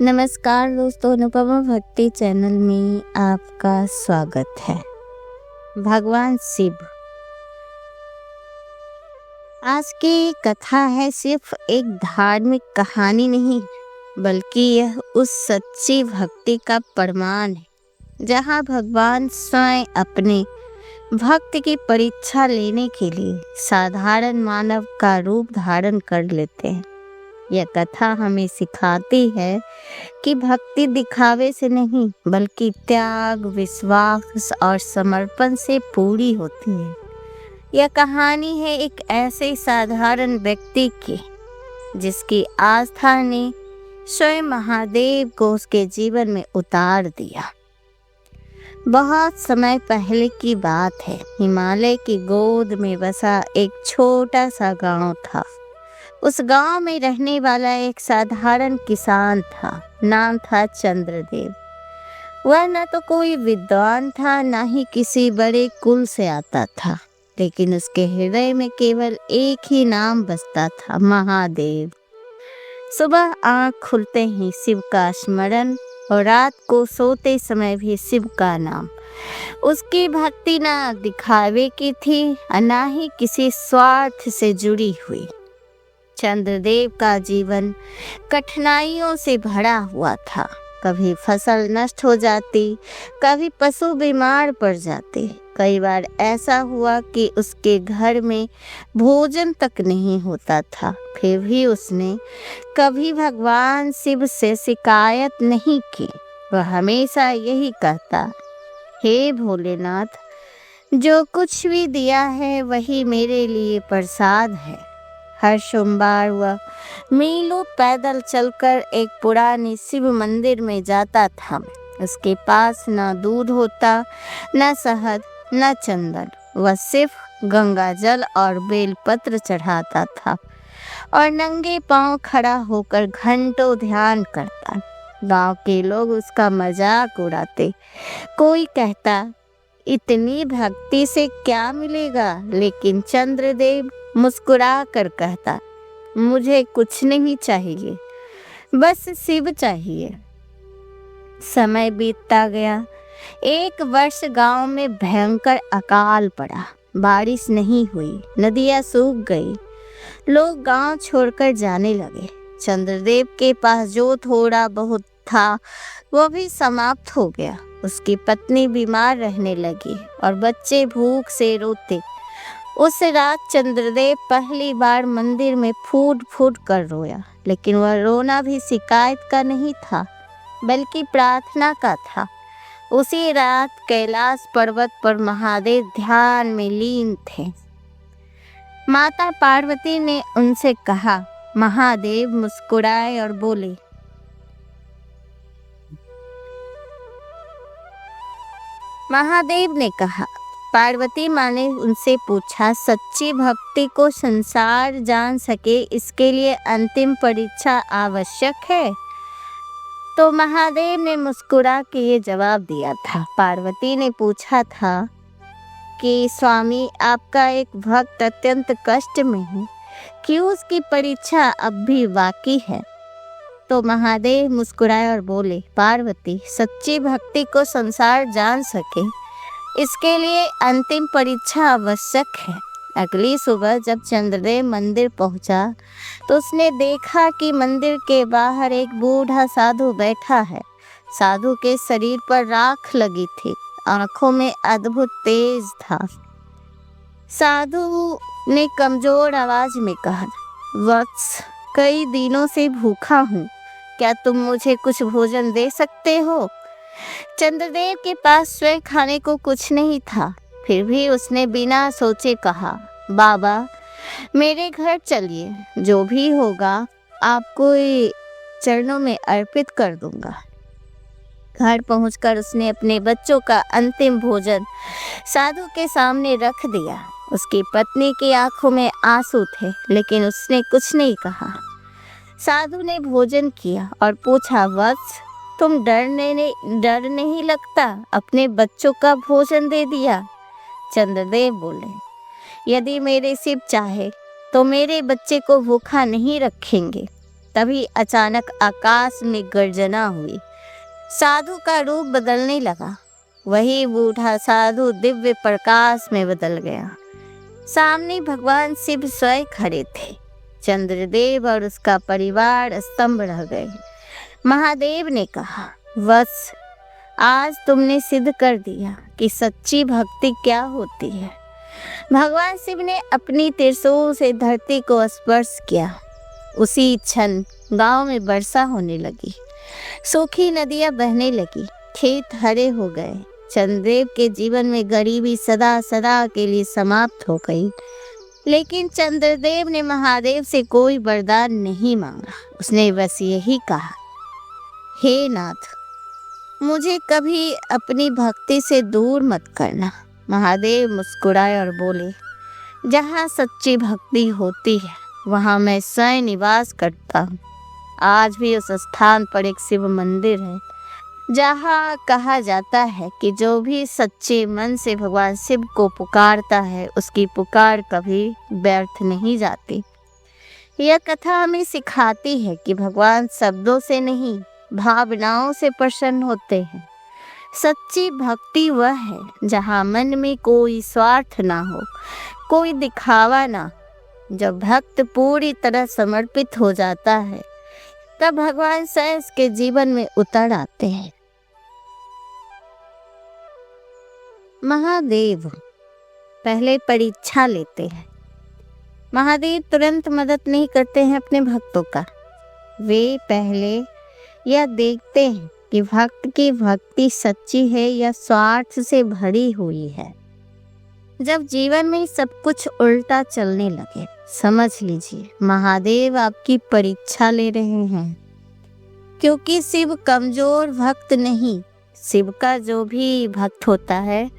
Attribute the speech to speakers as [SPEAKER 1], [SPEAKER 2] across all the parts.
[SPEAKER 1] नमस्कार दोस्तों, अनुपमा भक्ति चैनल में आपका स्वागत है। भगवान शिव। आज की कथा है सिर्फ एक धार्मिक कहानी नहीं, बल्कि यह उस सच्ची भक्ति का प्रमाण है जहाँ भगवान स्वयं अपने भक्त की परीक्षा लेने के लिए साधारण मानव का रूप धारण कर लेते हैं। यह कथा हमें सिखाती है कि भक्ति दिखावे से नहीं, बल्कि त्याग, विश्वास और समर्पण से पूरी होती है। यह कहानी है एक ऐसे साधारण व्यक्ति की जिसकी आस्था ने स्वयं महादेव को उसके जीवन में उतार दिया। बहुत समय पहले की बात है। हिमालय की गोद में बसा एक छोटा सा गांव था। उस गांव में रहने वाला एक साधारण किसान था। नाम था चंद्रदेव। वह न तो कोई विद्वान था, न ही किसी बड़े कुल से आता था, लेकिन उसके हृदय में केवल एक ही नाम बसता था, महादेव। सुबह आँख खुलते ही शिव का स्मरण और रात को सोते समय भी शिव का नाम। उसकी भक्ति न दिखावे की थी, न ही किसी स्वार्थ से जुड़ी हुई। चंद्रदेव का जीवन कठिनाइयों से भरा हुआ था। कभी फसल नष्ट हो जाती, कभी पशु बीमार पड़ जाते। कई बार ऐसा हुआ कि उसके घर में भोजन तक नहीं होता था। फिर भी उसने कभी भगवान शिव से शिकायत नहीं की। वह हमेशा यही कहता, हे भोलेनाथ, जो कुछ भी दिया है वही मेरे लिए प्रसाद है। हर सोमवार वह मीलों पैदल चलकर एक पुराने शिव मंदिर में जाता था। उसके पास न दूध होता, न शहद, न चंदन। वह सिर्फ गंगा जल और बेलपत्र चढ़ाता था और नंगे पांव खड़ा होकर घंटों ध्यान करता। गांव के लोग उसका मजाक उड़ाते। कोई कहता, इतनी भक्ति से क्या मिलेगा? लेकिन चंद्रदेव मुस्कुरा कर कहता, मुझे कुछ नहीं चाहिए, बस शिव चाहिए। समय बीतता गया। एक वर्ष गांव में भयंकर अकाल पड़ा। बारिश नहीं हुई, नदियां सूख गई। लोग गांव छोड़कर जाने लगे। चंद्रदेव के पास जो थोड़ा बहुत था वो भी समाप्त हो गया। उसकी पत्नी बीमार रहने लगी और बच्चे भूख से रोते। उस रात चंद्रदेव पहली बार मंदिर में फूट फूट कर रोया। लेकिन वह रोना भी शिकायत का नहीं था, बल्कि प्रार्थना का था। उसी रात कैलाश पर्वत पर महादेव ध्यान में लीन थे। माता पार्वती ने उनसे कहा। महादेव मुस्कुराए और बोले, महादेव ने कहा। पार्वती माँ ने उनसे पूछा, सच्ची भक्ति को संसार जान सके, इसके लिए अंतिम परीक्षा आवश्यक है? तो महादेव ने मुस्कुरा के ये जवाब दिया था। पार्वती ने पूछा था कि स्वामी, आपका एक भक्त अत्यंत कष्ट में है, क्यों उसकी परीक्षा अब भी बाकी है? तो महादेव मुस्कुराए और बोले, पार्वती, सच्ची भक्ति को संसार जान सके, इसके लिए अंतिम परीक्षा आवश्यक है। अगली सुबह जब चंद्रदेव मंदिर पहुंचा तो उसने देखा कि मंदिर के बाहर एक बूढ़ा साधु बैठा है। साधु के शरीर पर राख लगी थी, आंखों में अद्भुत तेज था। साधु ने कमजोर आवाज में कहा, वत्स, कई दिनों से भूखा हूँ, क्या तुम मुझे कुछ भोजन दे सकते हो? चंद्रदेव के पास स्वयं खाने को कुछ नहीं था, फिर भी उसने बिना सोचे कहा, बाबा, मेरे घर चलिए, जो भी होगा आपको चरणों में अर्पित कर दूंगा। घर पहुंचकर उसने अपने बच्चों का अंतिम भोजन साधु के सामने रख दिया। उसकी पत्नी की आंखों में आंसू थे, लेकिन उसने कुछ नहीं कहा। साधु ने भोजन किया और पूछा, वत्स, तुम डर नहीं लगता? अपने बच्चों का भोजन दे दिया। चंद्रदेव बोले, यदि मेरे शिव चाहे तो मेरे बच्चे को भूखा नहीं रखेंगे। तभी अचानक आकाश में गर्जना हुई। साधु का रूप बदलने लगा। वही बूढ़ा साधु दिव्य प्रकाश में बदल गया। सामने भगवान शिव स्वयं खड़े थे। चंद्रदेव और उसका परिवार स्तंभ रह गए। महादेव ने कहा, वत्स, आज तुमने सिद्ध कर दिया कि सच्ची भक्ति क्या होती है। भगवान शिव ने अपनी त्रिशूल से धरती को स्पर्श किया। उसी क्षण गांव में वर्षा होने लगी। सूखी नदियां बहने लगी। खेत हरे हो गए। चंद्रदेव के जीवन में गरीबी सदा सदा के लिए समाप्त हो गई। लेकिन चंद्रदेव ने महादेव से कोई वरदान नहीं मांगा। उसने बस यही कहा, हे नाथ, मुझे कभी अपनी भक्ति से दूर मत करना। महादेव मुस्कुराए और बोले, जहाँ सच्ची भक्ति होती है वहाँ मैं स्वयं निवास करता हूँ। आज भी उस स्थान पर एक शिव मंदिर है, जहाँ कहा जाता है कि जो भी सच्चे मन से भगवान शिव को पुकारता है, उसकी पुकार कभी व्यर्थ नहीं जाती। यह कथा हमें सिखाती है कि भगवान शब्दों से नहीं, भावनाओं से प्रसन्न होते हैं। सच्ची भक्ति वह है जहाँ मन में कोई स्वार्थ ना हो, कोई दिखावा ना। जब भक्त पूरी तरह समर्पित हो जाता है, तब भगवान स्वयं उसके जीवन में उतर आते हैं। महादेव पहले परीक्षा लेते हैं। महादेव तुरंत मदद नहीं करते हैं अपने भक्तों का। वे पहले यह देखते हैं कि भक्त की भक्ति सच्ची है या स्वार्थ से भरी हुई है। जब जीवन में सब कुछ उल्टा चलने लगे, समझ लीजिए महादेव आपकी परीक्षा ले रहे हैं। क्योंकि शिव कमजोर भक्त नहीं, शिव का जो भी भक्त होता है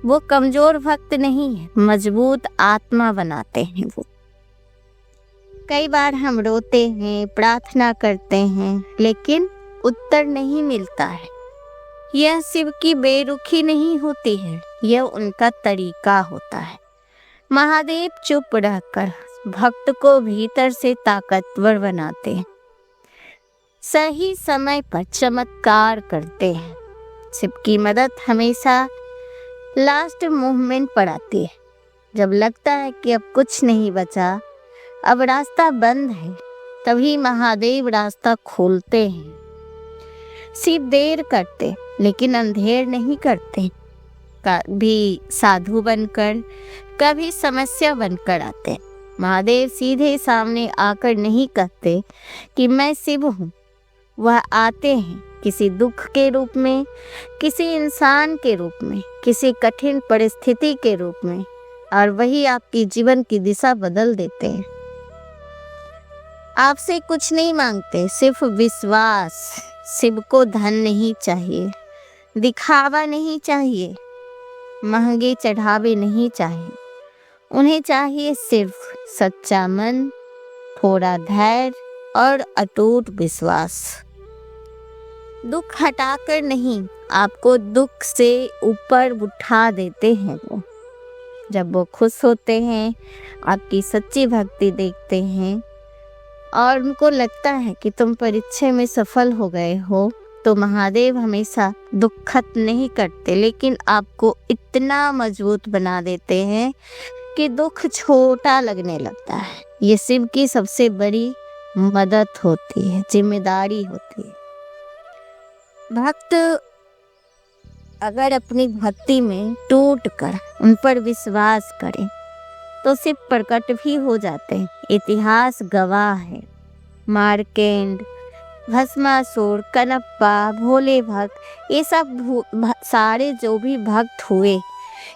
[SPEAKER 1] वो कमजोर भक्त नहीं है, मजबूत आत्मा बनाते हैं वो। कई बार हम रोते हैं, प्रार्थना करते हैं, लेकिन उत्तर नहीं मिलता है। यह शिव की बेरुखी नहीं होती है, यह उनका तरीका होता है। महादेव चुप रहकर भक्त को भीतर से ताकतवर बनाते हैं, सही समय पर चमत्कार करते हैं। शिव की मदद हमेशा लास्ट मूवमेंट पर आती है। जब लगता है कि अब कुछ नहीं बचा, अब रास्ता बंद है, तभी महादेव रास्ता खोलते हैं। शिव देर करते लेकिन अंधेर नहीं करते। कभी साधु बनकर, कभी समस्या बनकर आते। महादेव सीधे सामने आकर नहीं कहते कि मैं शिव हूँ। वह आते हैं किसी दुख के रूप में, किसी इंसान के रूप में, किसी कठिन परिस्थिति के रूप में, और वही आपकी जीवन की दिशा बदल देते हैं। आपसे कुछ नहीं मांगते, सिर्फ विश्वास। शिव को धन नहीं चाहिए, दिखावा नहीं चाहिए, महंगे चढ़ावे नहीं चाहिए। उन्हें चाहिए सिर्फ सच्चा मन, थोड़ा धैर्य और अटूट विश्वास। दुख हटाकर नहीं, आपको दुख से ऊपर उठा देते हैं वो। जब वो खुश होते हैं, आपकी सच्ची भक्ति देखते हैं और उनको लगता है कि तुम परीक्षा में सफल हो गए हो, तो महादेव हमेशा दुख खत्म नहीं करते, लेकिन आपको इतना मजबूत बना देते हैं कि दुख छोटा लगने लगता है। ये शिव की सबसे बड़ी मदद होती है, जिम्मेदारी होती है। भक्त अगर अपनी भक्ति में टूट कर उन पर विश्वास करें तो शिव प्रकट भी हो जाते हैं। इतिहास गवाह है। मार्केंड, भस्मासुर, कनप्पा, भोले भक्त, ये सब सारे जो भी भक्त हुए,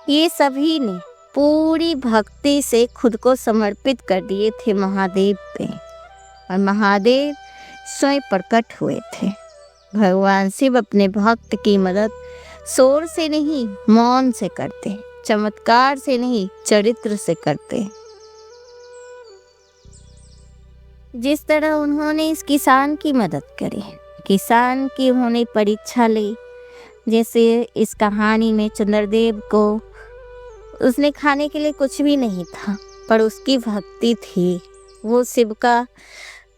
[SPEAKER 1] ये सभी ने पूरी भक्ति से खुद को समर्पित कर दिए थे महादेव पे, और महादेव स्वयं प्रकट हुए थे। भगवान शिव अपने भक्त की मदद शोर से नहीं, मौन से करते, चमत्कार से नहीं, चरित्र से करते। जिस तरह उन्होंने इस किसान की मदद करी, किसान की उन्होंने परीक्षा ली। जैसे इस कहानी में चंद्रदेव को, उसने खाने के लिए कुछ भी नहीं था, पर उसकी भक्ति थी। वो शिव का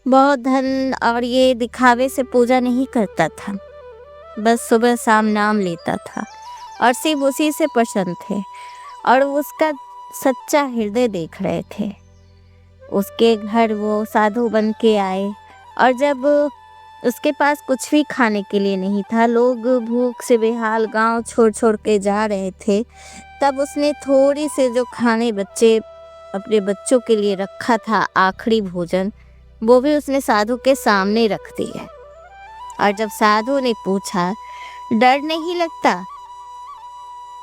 [SPEAKER 1] बहुत धन और ये दिखावे से पूजा नहीं करता था, बस सुबह शाम नाम लेता था और शिव उसी से प्रसन्न थे और उसका सच्चा हृदय देख रहे थे। उसके घर वो साधु बन के आए और जब उसके पास कुछ भी खाने के लिए नहीं था, लोग भूख से बेहाल गांव छोड़ छोड़ के जा रहे थे, तब उसने थोड़ी से जो खाने अपने बच्चों के लिए रखा था, आखिरी भोजन, वो भी उसने साधु के सामने रख दिया। और जब साधु ने पूछा डर नहीं लगता,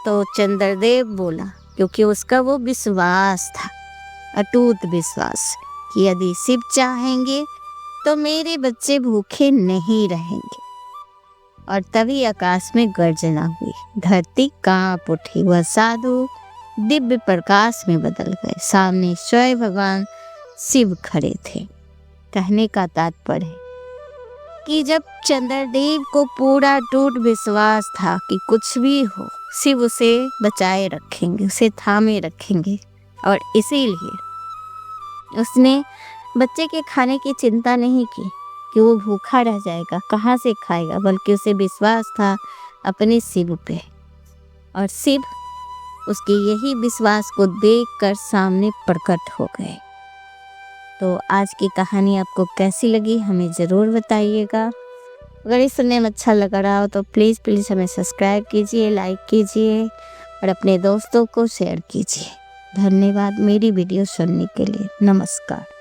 [SPEAKER 1] तो चंद्रदेव बोला, क्योंकि उसका वो विश्वास था, अटूट विश्वास, कि यदि शिव चाहेंगे तो मेरे बच्चे भूखे नहीं रहेंगे। और तभी आकाश में गर्जना हुई, धरती कांप उठी, वह साधु दिव्य प्रकाश में बदल गए। सामने स्वयं भगवान शिव खड़े थे। कहने का तात्पर्य है कि जब चंद्रदेव को पूरा टूट विश्वास था कि कुछ भी हो शिव उसे बचाए रखेंगे, उसे थामे रखेंगे, और इसीलिए उसने बच्चे के खाने की चिंता नहीं की कि वो भूखा रह जाएगा, कहाँ से खाएगा, बल्कि उसे विश्वास था अपने शिव पे। और शिव उसके यही विश्वास को देखकर सामने प्रकट हो गए। तो आज की कहानी आपको कैसी लगी हमें ज़रूर बताइएगा। अगर ये सुनने में अच्छा लग रहा हो तो प्लीज़ हमें सब्सक्राइब कीजिए, लाइक कीजिए और अपने दोस्तों को शेयर कीजिए। धन्यवाद मेरी वीडियो सुनने के लिए। नमस्कार।